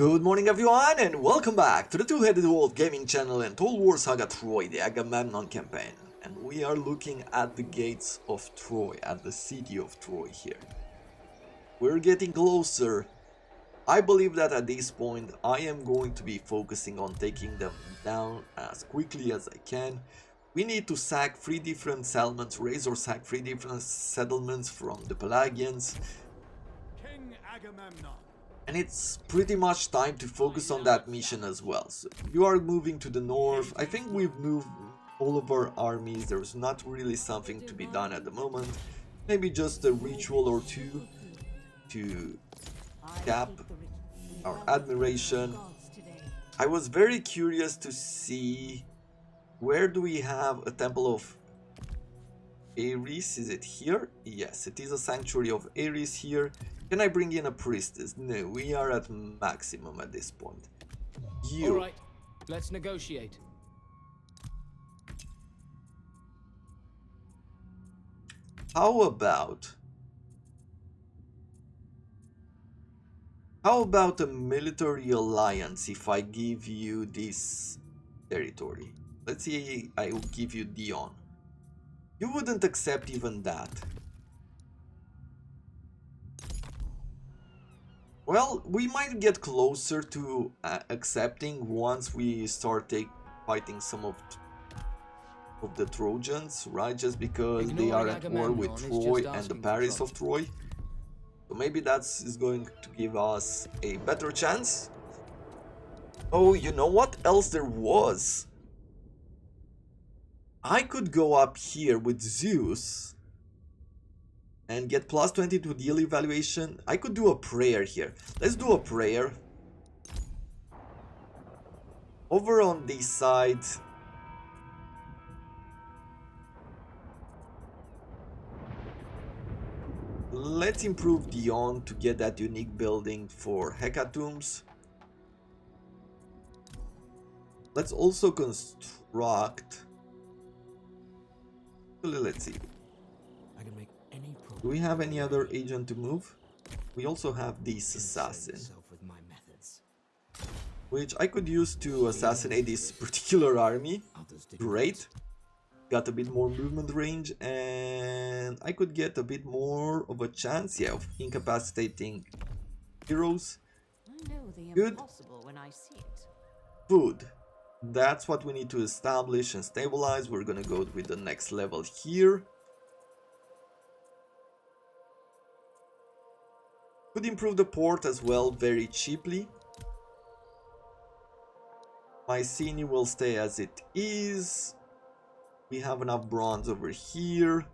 Good morning everyone and welcome back to the Two-Headed Wolf gaming channel and Total War Saga Troy, the Agamemnon campaign. And we are looking at the gates of Troy, at the city of Troy here. We're getting closer. I believe that at this point I am going to be focusing on taking them down as quickly as I can. We need to sack 3 different settlements, raise or sack 3 different settlements from the Pelagians. King Agamemnon. And it's pretty much time to focus on that mission as well. So you are moving to the north. I think we've moved all of our armies. There's not really something to be done at the moment. Maybe just a ritual or two to cap our admiration. I was very curious to see where do we have a temple of Ares. Is it here? Yes, it is a sanctuary of Ares here. Can I bring in a priestess? No, we are at maximum at this point. You. All right, let's negotiate. How about a military alliance if I give you this territory? Let's say I will give you Dion. You wouldn't accept even that. Well, we might get closer to accepting once we start fighting some of the Trojans, right? Just because they are at war with Troy and the Paris of Troy. So maybe is going to give us a better chance. Oh, you know what else there was? I could go up here with Zeus and get plus 20 to deal evaluation. I could do a prayer here. Let's do a prayer. Over on this side, let's improve Dion to get that unique building for hecatombs. Let's also construct. Let's see. Do we have any other agent to move? We also have this assassin, which I could use to assassinate this particular army. Great. Got a bit more movement range and I could get a bit more of a chance, yeah, of incapacitating heroes. Good. Food. That's what we need to establish and stabilize. We're gonna go with the next level here. Could improve the port as well very cheaply. Mycenae will stay as it is. We have enough bronze over here.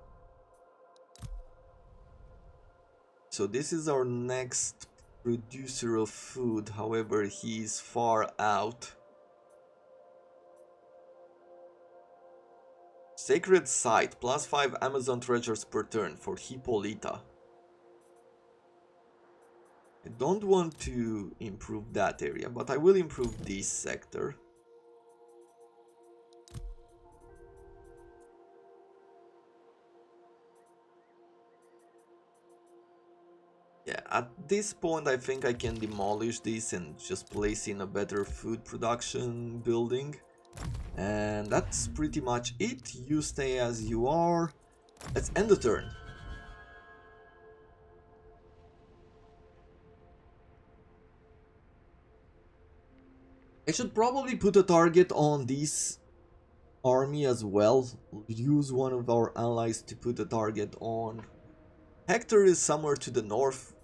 So this is our next producer of food. However, he's far out. Sacred Site, plus 5 Amazon treasures per turn for Hippolyta. I don't want to improve that area, but I will improve this sector. Yeah, at this point I think I can demolish this and just place in a better food production building. And that's pretty much it. You stay as you are. Let's end the turn. I should probably put a target on this army as well. Use one of our allies to put a target on. Hector is somewhere to the north.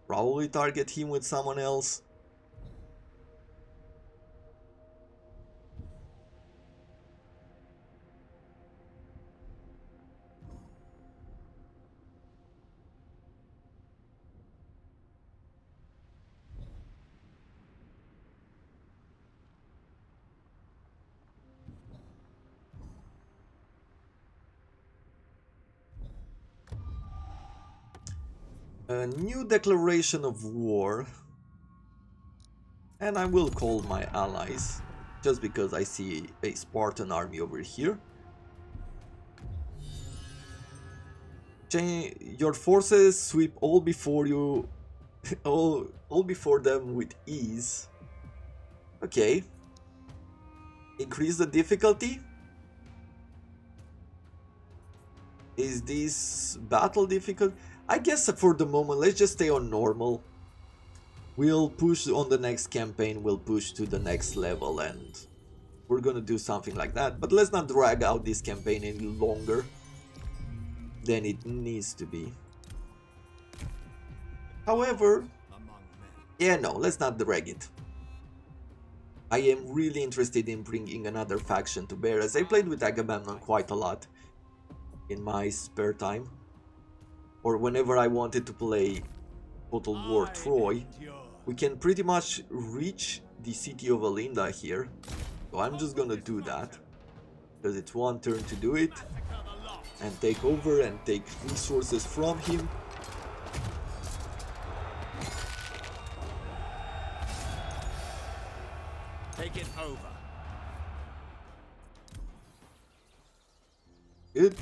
Probably target him with someone else. A new declaration of war, and I will call my allies just because I see a Spartan army over here. Your forces sweep all before you all before them with ease. Okay. Increase the difficulty. Is this battle difficult? I guess for the moment, let's just stay on normal. We'll push on the next campaign, we'll push to the next level, and we're gonna do something like that. But let's not drag out this campaign any longer than it needs to be. However, yeah, no, let's not drag it. I am really interested in bringing another faction to bear, as I played with Agamemnon quite a lot in my spare time, or whenever I wanted to play Total War Troy. We can pretty much reach the city of Alinda here, so I'm just gonna do that, because it's one turn to do it, and take over and take resources from him. Take it over. Good.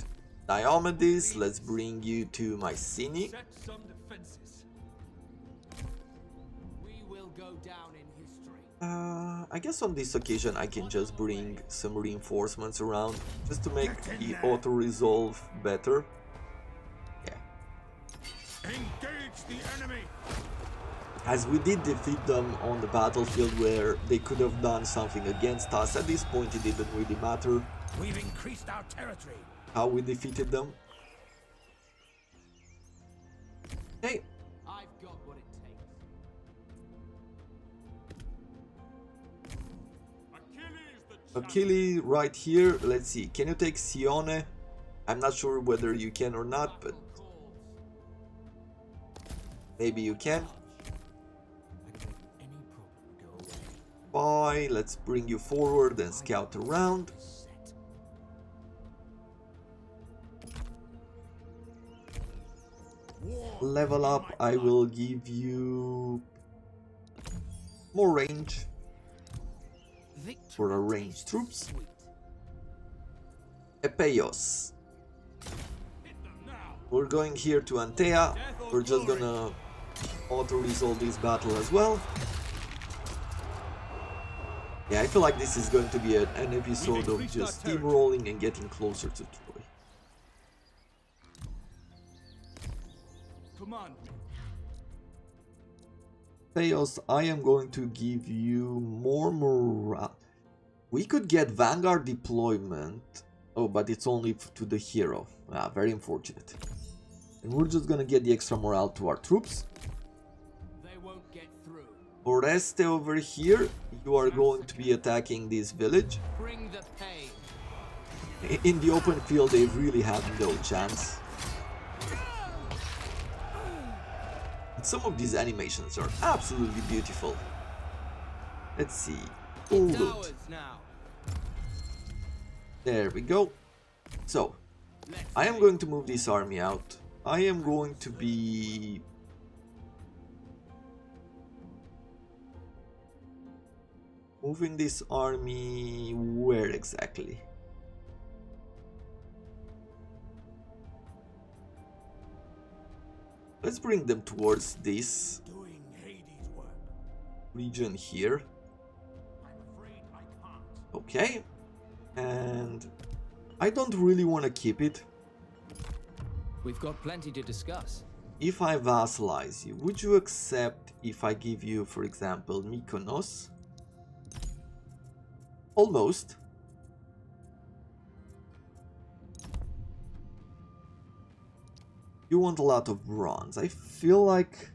Diomedes, let's bring you to Mycenae. Set some defenses. We will go down in history. I guess on this occasion I can just bring some reinforcements around, just to make the auto-resolve better. Yeah. Engage the enemy. As we did defeat them on the battlefield where they could have done something against us, at this point it didn't really matter We've increased our territory. how we defeated them. Okay, I've got what it takes. Achilles right here. Let's see, can you take Sione? I'm not sure whether you can or not, but maybe you can. Bye, let's bring you forward and scout around. Level up, I will give you more range for our ranged troops. Epeios. We're going here to Antea. We're just gonna auto-resolve this battle as well. Yeah, I feel like this is going to be an episode of just steamrolling and getting closer to Troy. Command. Theos, I am going to give you more morale. We could get Vanguard deployment. Oh, but it's only to the hero. Ah, very unfortunate. And we're just gonna get the extra morale to our troops. They won't get through. Oreste over here, you are going to be attacking this village. Bring the pain. In the open field, they really have no chance. Some of these animations are absolutely beautiful. Let's see. Full loot. Towers now. There we go. So, I am going to move this army out. I am going to be... moving this army... where exactly? Let's bring them towards this Doing Hades' work. region here. I'm afraid I can't. Okay. And I don't really want to keep it. We've got plenty to discuss. If I vassalize you, would you accept if I give you, for example, Mykonos? Almost. You want a lot of bronze. I feel like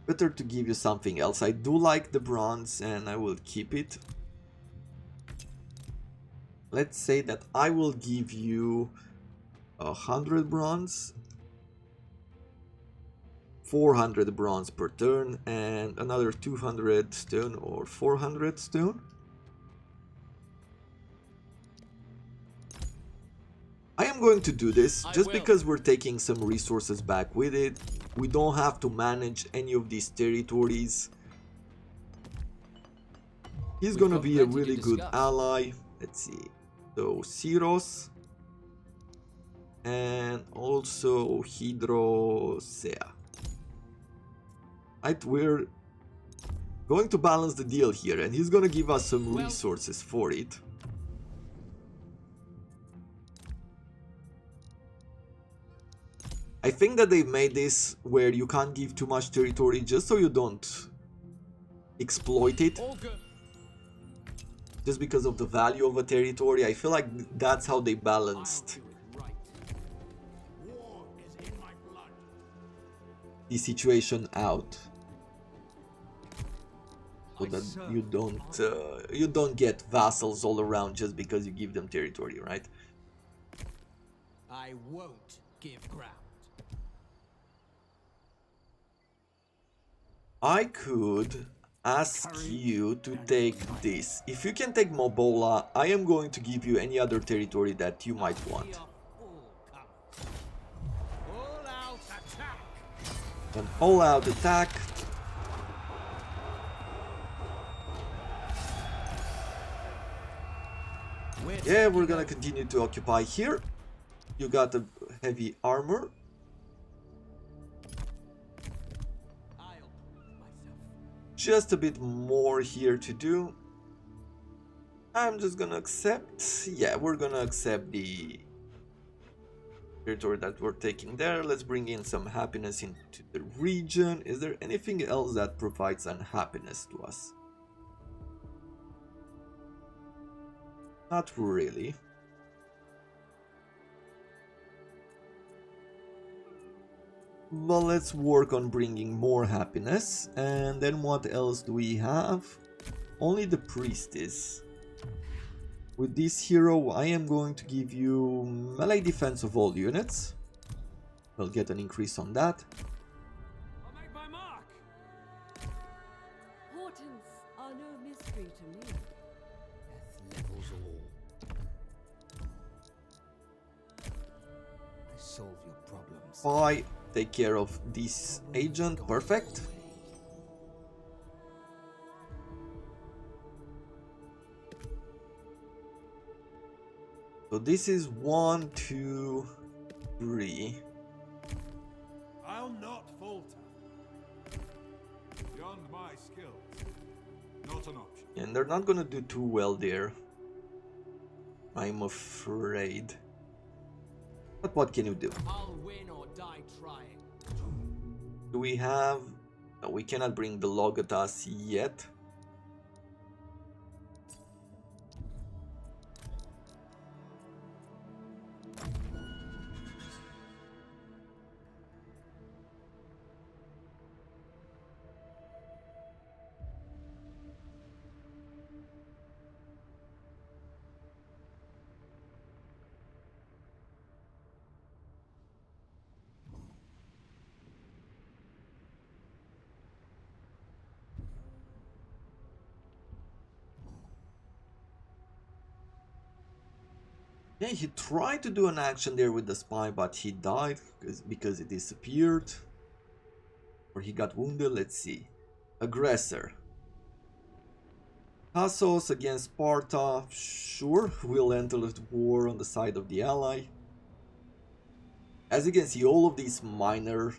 better to give you something else. I do like the bronze and I will keep it. Let's say that I will give you 100 bronze, 400 bronze per turn, and another 200 stone or 400 stone. I am going to do this just because we're taking some resources back with it. We don't have to manage any of these territories. He's gonna be a really good ally. Let's see. So Syros and also Hydrosea. We're going to balance the deal here, and he's gonna give us some Well- resources for it. I think that they made this where you can't give too much territory just so you don't exploit it, All good. just because of the value of a territory. I feel like that's how they I'll balanced do it right. War is in my blood. the situation out, so I that serve you don't get vassals all around just because you give them territory, right? I won't give ground. I could ask you to take this. If you can take Mobola, I am going to give you any other territory that you might want. We are all comers. All out attack. An all-out attack. Yeah, we're gonna continue to occupy here. You got a heavy armor. I'll myself. Just a bit more here to do. I'm just gonna accept. Yeah, we're gonna accept the territory that we're taking there. Let's bring in some happiness into the region. Is there anything else that provides unhappiness to us? Not really. But let's work on bringing more happiness. And then what else do we have? Only the priestess. With this hero, I am going to give you melee defense of all units. We'll get an increase on that. I'll make my mark. Portents are no mystery to me. Death levels all. I solve your problems. I take care of this agent. Perfect. So this is 1, 2, 3. I'll not falter. Beyond my skills, not an option. And they're not gonna do too well there, I'm afraid. But what can you do? I'll win or die trying. Do we have... No, we cannot bring the Logotas yet. Yeah, he tried to do an action there with the spy, but he died because it disappeared. Or he got wounded, let's see. Aggressor. Tassos against Sparta, sure, we'll enter the war on the side of the ally. As you can see, all of these minor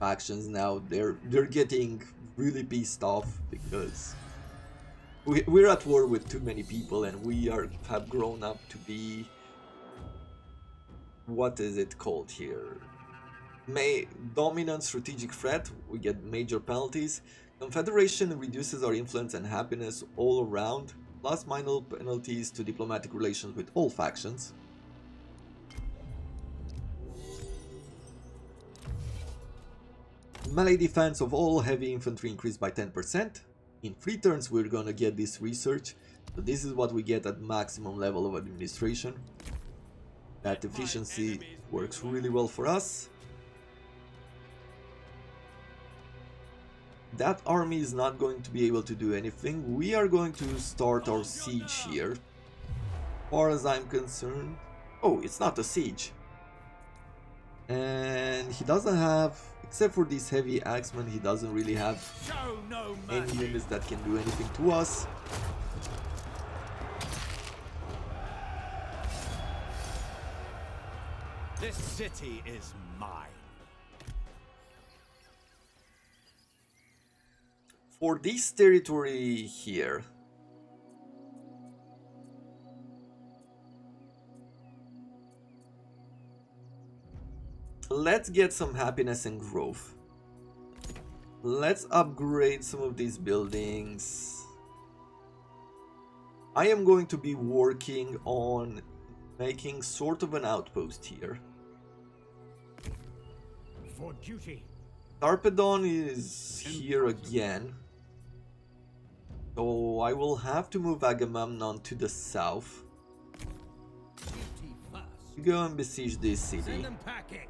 factions now, they're getting really pissed off because we're at war with too many people, and we have grown up to be... What is it called here? Dominant strategic threat. We get major penalties. Confederation reduces our influence and happiness all around, plus minor penalties to diplomatic relations with all factions. Melee defense of all heavy infantry increased by 10%. In 3 turns we're gonna get this research. So this is what we get at maximum level of administration. That efficiency works really well for us. That army is not going to be able to do anything. We are going to start our siege here. As far as I'm concerned... Oh, it's not a siege. And he doesn't have... Except for this heavy axeman, he doesn't really have Show no any mercy. units that can do anything to us. This city is mine. For this territory here, let's get some happiness and growth. Let's upgrade some of these buildings. I am going to be working on making sort of an outpost here. For duty. Tarpedon is here again. So I will have to move Agamemnon to the south. Duty first. To go and besiege this Send city. them packing.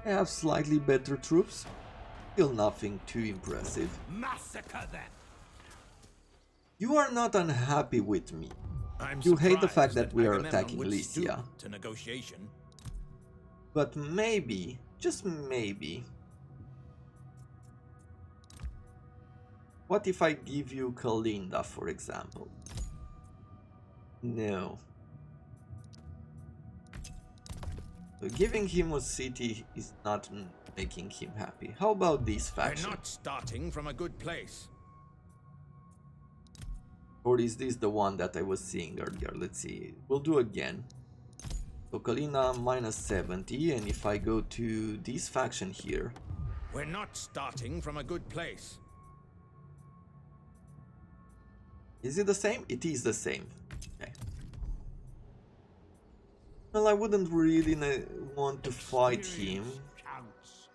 I have slightly better troops. Still nothing too impressive. Massacre them. You are not unhappy with me. I'm You hate the fact surprised that we are Agamemnon attacking would stoop Lycia. to negotiation. But maybe, just maybe, what if I give you Kalinda, for example? No. So giving him a city is not making him happy. How about this We're faction? not starting from a good place. Or is this the one that I was seeing earlier? Let's see. We'll do again. So Kalina minus 70, and if I go to this faction here, We're not starting from a good place. is it the same? It is the same. Okay. Well, I wouldn't really want to fight him, Counts.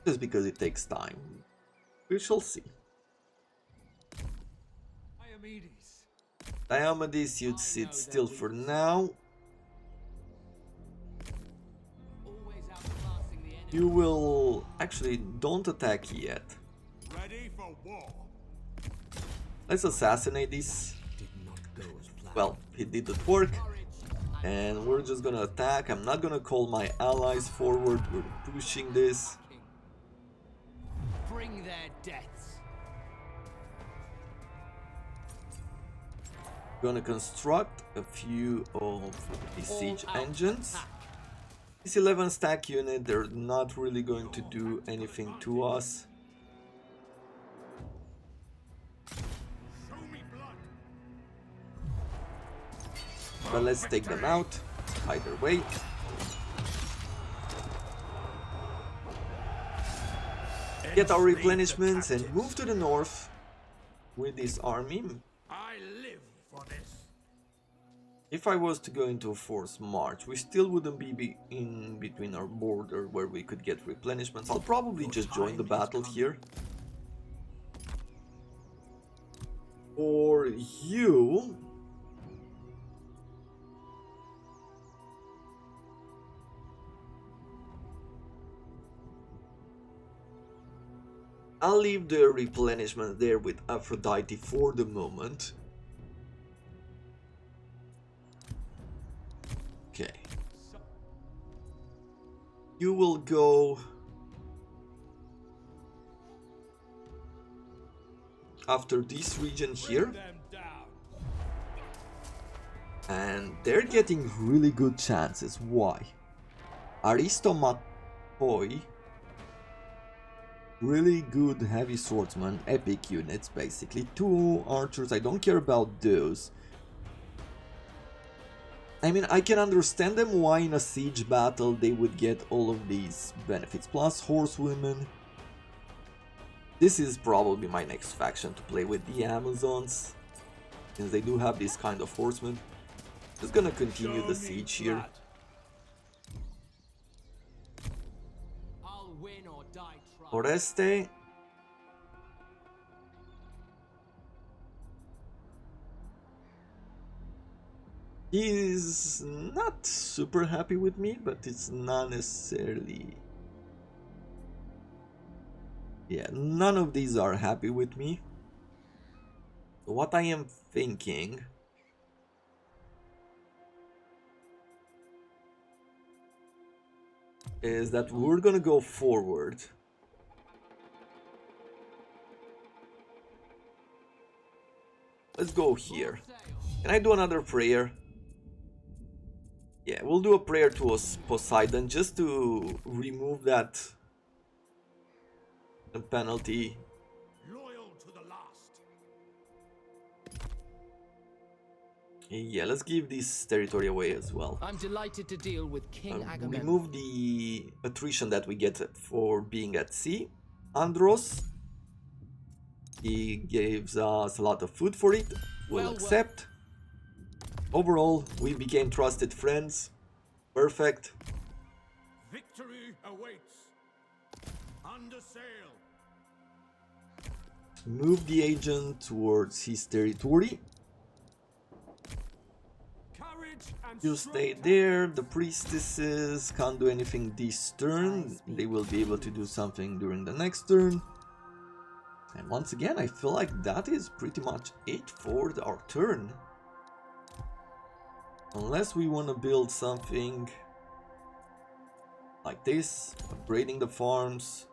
just because it takes time. We shall see. Diomedes. Diomedes, you'd sit still for now. Always outclassing the enemy. You will... Actually, don't attack yet. Ready for war. Let's assassinate this. Did not go as planned. Well, it didn't work. And we're just gonna attack. I'm not gonna call my allies forward. We're pushing this. Bring their deaths. Gonna construct a few of the siege engines. This 11 stack unit, they're not really going to do anything to us. Show me blood. But let's take them out. Either way. Get our replenishments and move to the north with this army. I live for this. If I was to go into a forced march, we still wouldn't be in between our border where we could get replenishments. I'll probably just join the battle here. For you... I'll leave the replenishment there with Aphrodite for the moment. Okay. You will go after this region here, Them down. and they're getting really good chances. Why? Aristomachoi, really good heavy swordsman, epic units basically. 2 archers, I don't care about those. I mean, I can understand them why in a siege battle they would get all of these benefits. Plus horsewomen. This is probably my next faction to play with, the Amazons, since they do have this kind of horsemen. Just gonna continue the siege here. I'll win or die trying. Oreste. He's not super happy with me, but it's not necessarily... Yeah, none of these are happy with me. What I am thinking is that we're gonna go forward. Let's go here. Can I do another prayer? Yeah, we'll do a prayer to Poseidon just to remove that penalty. Loyal to the last. Yeah, let's give this territory away as well. I'm delighted to deal with King Agamemnon. Remove the attrition that we get for being at sea. Andros, he gives us a lot of food for it. We'll accept. Overall, we became trusted friends. Perfect. Victory awaits. Under sail. Move the agent towards his territory. Courage and You stay there. The priestesses can't do anything this turn. They will be able to do something during the next turn. And once again, I feel like that is pretty much it for our turn. Unless we want to build something like this, upgrading the farms.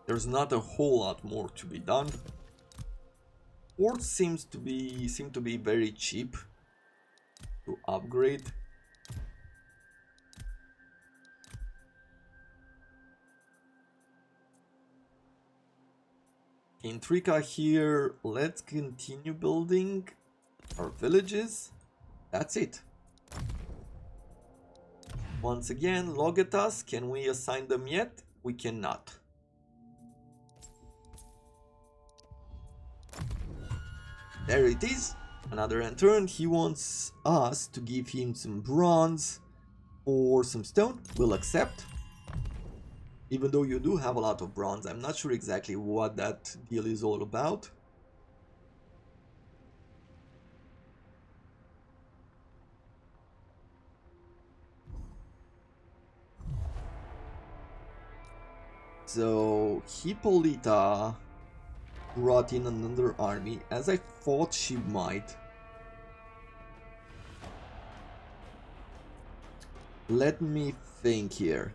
There's not a whole lot more to be done. Ports seem to be very cheap to upgrade. In Trika here, let's continue building our villages. That's it. Once again, Logetas, can we assign them yet? We cannot. There it is. Another end turn. He wants us to give him some bronze or some stone. We'll accept. Even though you do have a lot of bronze, I'm not sure exactly what that deal is all about. So, Hippolyta brought in another army, as I thought she might. Let me think here.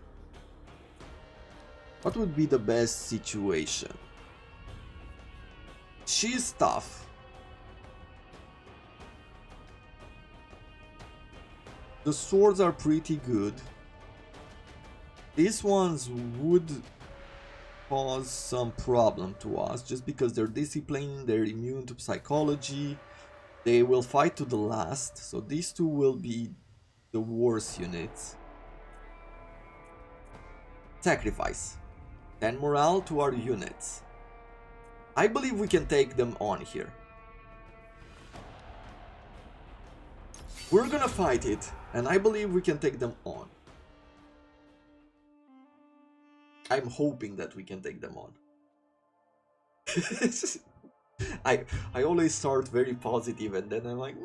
What would be the best situation? She's tough. The swords are pretty good. These ones would cause some problem to us just because they're disciplined, they're immune to psychology, they will fight to the last, so these two will be the worst units. Sacrifice. 10 morale to our units. I believe we can take them on here. We're gonna fight it, and I believe we can take them on. I'm hoping that we can take them on. I always start very positive and then I'm like,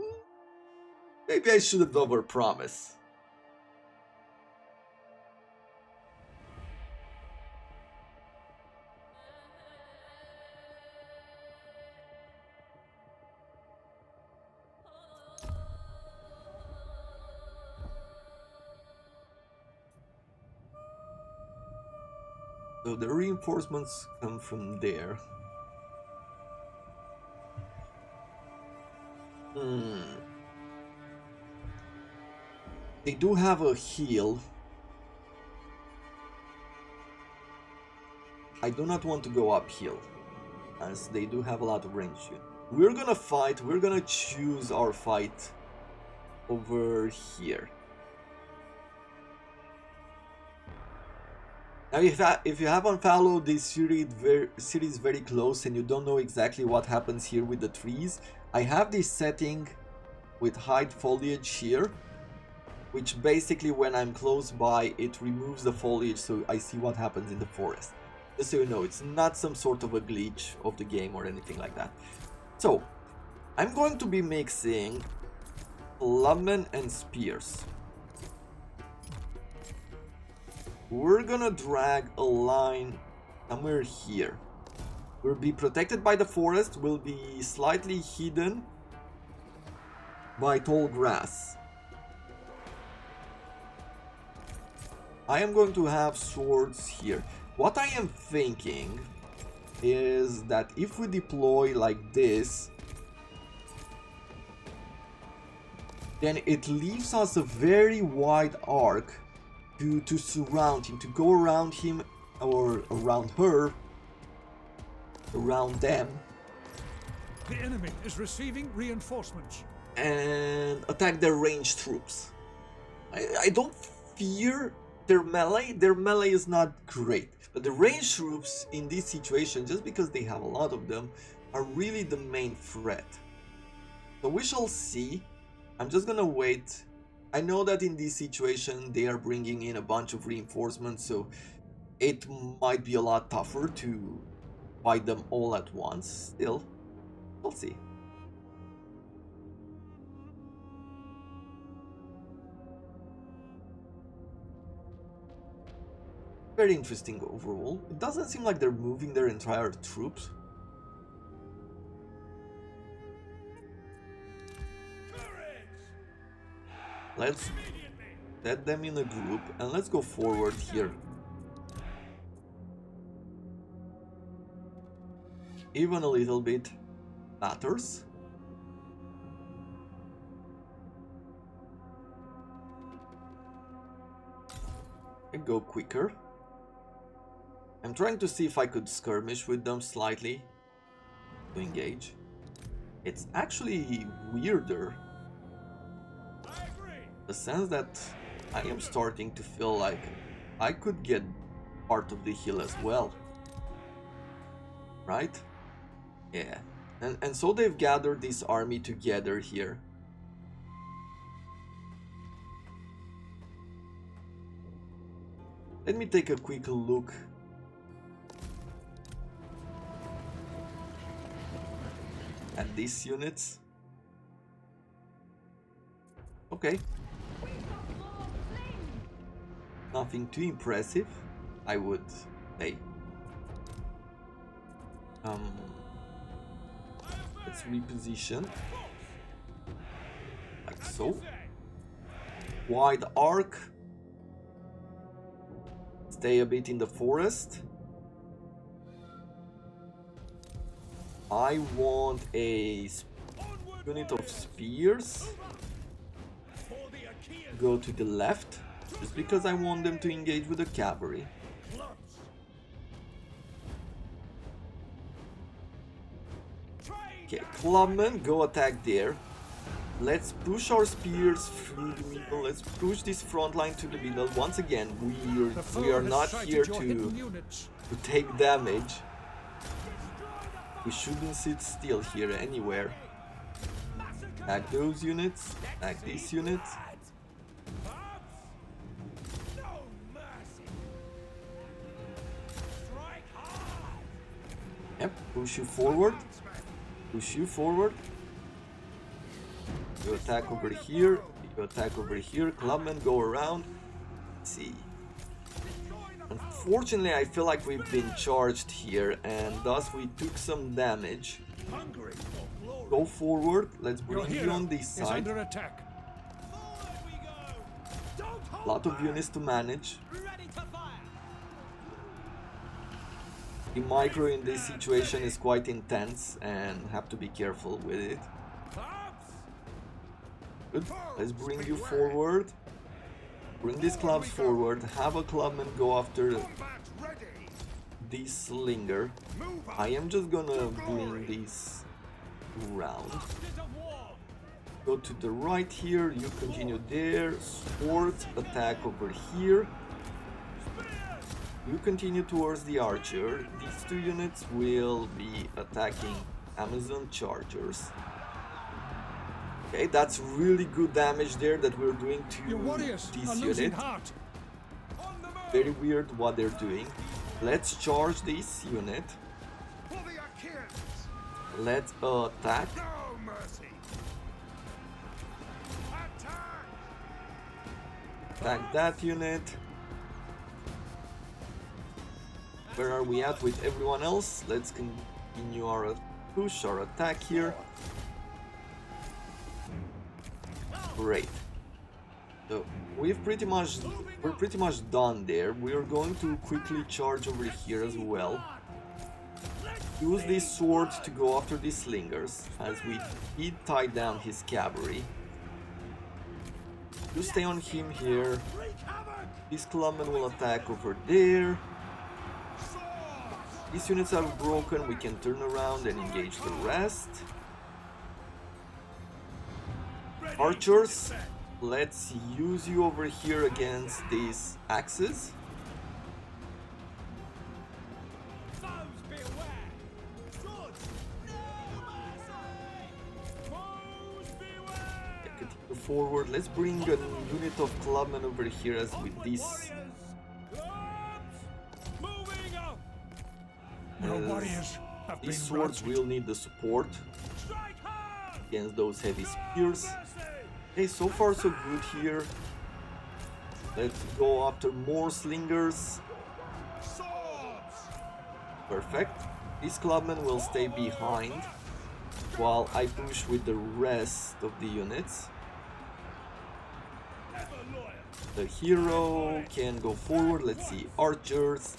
maybe I shouldn't overpromise. So the reinforcements come from there. They do have a heal. I do not want to go uphill, as they do have a lot of range. We're gonna fight, we're gonna choose our fight over here. Now, if you haven't followed this series very close and you don't know exactly what happens here with the trees, I have this setting with hide foliage here, which basically when I'm close by, it removes the foliage so I see what happens in the forest. Just so you know, it's not some sort of a glitch of the game or anything like that. So, I'm going to be mixing clubmen and spears. We're gonna drag a line somewhere here. We'll be protected by the forest, we'll be slightly hidden by tall grass. I am going to have swords here. What I am thinking is that if we deploy like this, then it leaves us a very wide arc to surround him, to go around him or around her, around them, The enemy is receiving reinforcements. and attack their ranged troops. I don't fear their melee. Their melee is not great, but the ranged troops in this situation, just because they have a lot of them, are really the main threat. So we shall see. I'm just gonna wait. I know that in this situation they are bringing in a bunch of reinforcements, so it might be a lot tougher to fight them all at once. Still, we'll see. Very interesting overall. It doesn't seem like they're moving their entire troops. Let's set them in a group and let's go forward here. Even a little bit matters. And go quicker. I'm trying to see if I could skirmish with them slightly to engage. It's actually weirder. The sense that I am starting to feel like I could get part of the hill as well. Right? Yeah. And so they've gathered this army together here. Let me take a quick look at these units. Okay. Nothing too impressive, I would say. Let's reposition. Like so. Wide arc. Stay a bit in the forest. I want a unit of spears. Go to the left, just because I want them to engage with the cavalry. Okay, clubmen, go attack there. Let's push our spears through the middle. Let's push this front line to the middle. Once again, we are not here to take damage. We shouldn't sit still here anywhere. Attack those units. Attack these units. Yep, push you forward. Push you forward. You attack over here. You attack over here. Clubmen go around. Let's see. Unfortunately, I feel like we've been charged here, and thus we took some damage. Go forward. Let's bring you on this side. Under attack. A lot of units to manage. The micro in this situation is quite intense and have to be careful with it. Good. Let's bring you forward. Bring these clubs forward. Have a clubman go after this slinger. I am just gonna bring these around. Go to the right here. You continue there. Swords attack over here. You continue towards the archer. These two units will be attacking Amazon chargers. Okay, that's really good damage there that we're doing to this unit. Very weird what they're doing. Let's charge this unit. Let's attack. Attack that unit. Where are we at with everyone else? Let's continue our push, our attack here. Great. So we're pretty much done there. We are going to quickly charge over here as well. use this sword to go after these slingers, as we did tie down his cavalry. You stay on him here. This clubman will attack over there. These units are broken, we can turn around and engage the rest. Archers, let's use you over here against these axes. Continue forward. Let's bring a unit of clubmen over here as with this. These swords will need the support against those heavy spears. Okay, so far so good here. Let's go after more slingers. Perfect. These clubmen will stay behind while I push with the rest of the units. The hero can go forward. Let's see. Archers.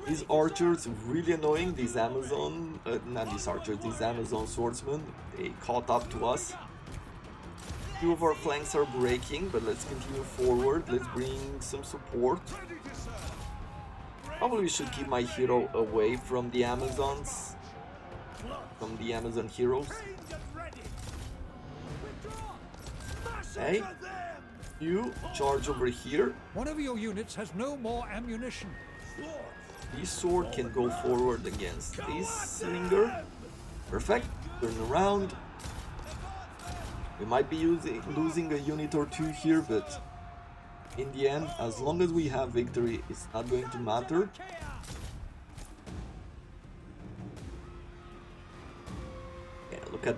These archers really annoying. These Amazon, not these archers, these Amazon swordsmen. They caught up to us. Few of our flanks are breaking, but let's continue forward. Let's bring some support. Probably should keep my hero away from the Amazons, from the Amazon heroes. Okay, you charge over here. One of your units has no more ammunition. This sword can go forward against this slinger. Perfect. Turn around. We might be losing a unit or two here, but in the end, as long as we have victory, it's not going to matter. Yeah, look at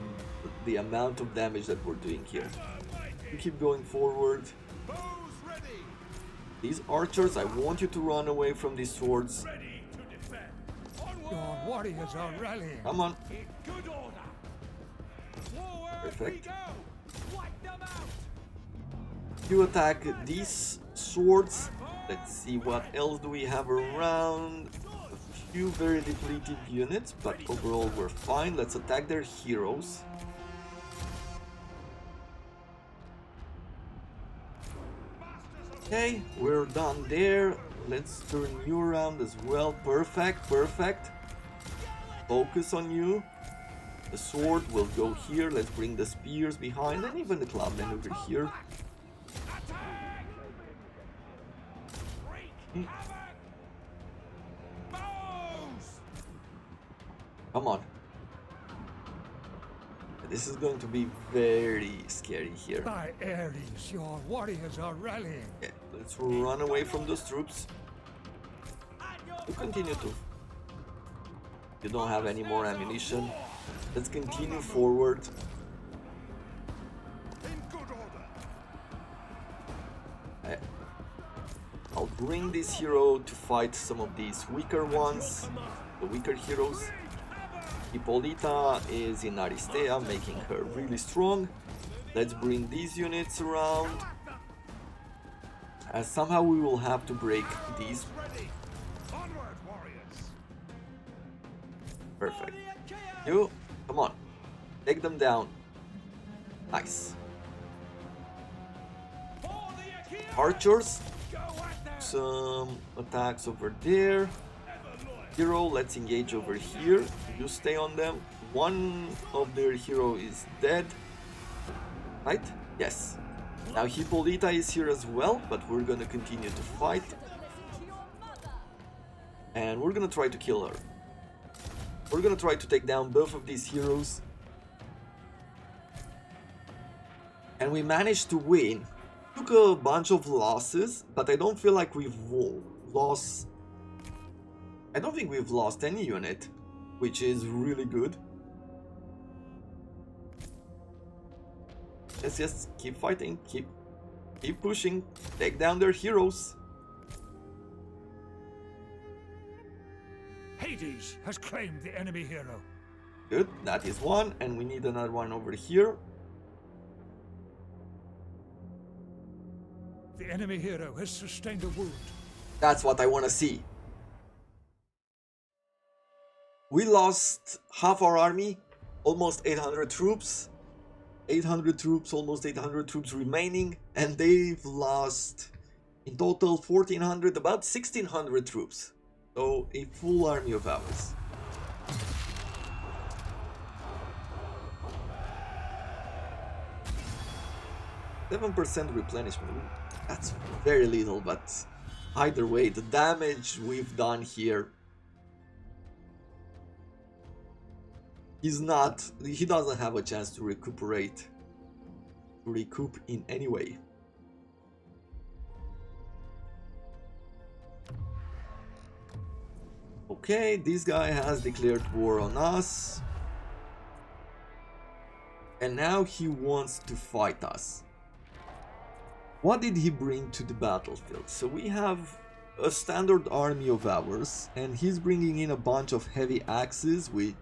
the amount of damage that we're doing here. We keep going forward. These archers, I want you to run away from these swords. Your warriors are rallying. Come on. Perfect. You attack these swords. Let's see what else do we have around. A few very depleted units, but overall we're fine. Let's attack their heroes. Okay, we're done there. Let's turn you around as well. Perfect, perfect. Focus on you. The sword will go here. Let's bring the spears behind and even the clubmen over here. Come on. This is going to be very scary here. By Ares, your warriors are rallying. Okay, let's run away from those troops. We'll continue to. You don't have any more ammunition. Let's continue forward. I'll bring this hero to fight some of these weaker ones, the weaker heroes. Hippolyta is in Aristea, making her really strong. Let's bring these units around. As somehow we will have to break these. Perfect. You, come on. Take them down. Nice. Archers. Some attacks over there. Hero, let's engage over here. You stay on them. One of their hero is dead. Right? Yes. Now Hippolyta is here as well, but we're gonna continue to fight. And we're gonna try to kill her. We're gonna try to take down both of these heroes. And we managed to win. Took a bunch of losses, but I don't feel like we've lost. I don't think we've lost any unit, which is really good. Yes, keep fighting, keep pushing, take down their heroes. Hades has claimed the enemy hero. Good, that is one, and we need another one over here. The enemy hero has sustained a wound. That's what I want to see. We lost half our army, almost 800 troops. 800 troops, almost 800 troops remaining, and they've lost in total 1400, about 1600 troops. So a full army of ours. %7 replenishment. That's very little, but either way, the damage we've done here, he doesn't have a chance to recoup in any way. Okay, this guy has declared war on us. And now he wants to fight us. What did he bring to the battlefield? So we have a standard army of ours, and he's bringing in a bunch of heavy axes with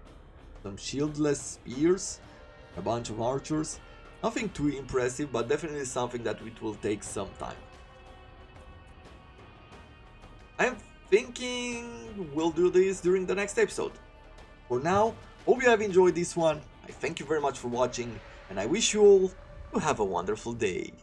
some shieldless spears, a bunch of archers. Nothing too impressive, but definitely something that it will take some time. I'm thinking we'll do this during the next episode. For now, hope you have enjoyed this one. I thank you very much for watching, and I wish you all to have a wonderful day.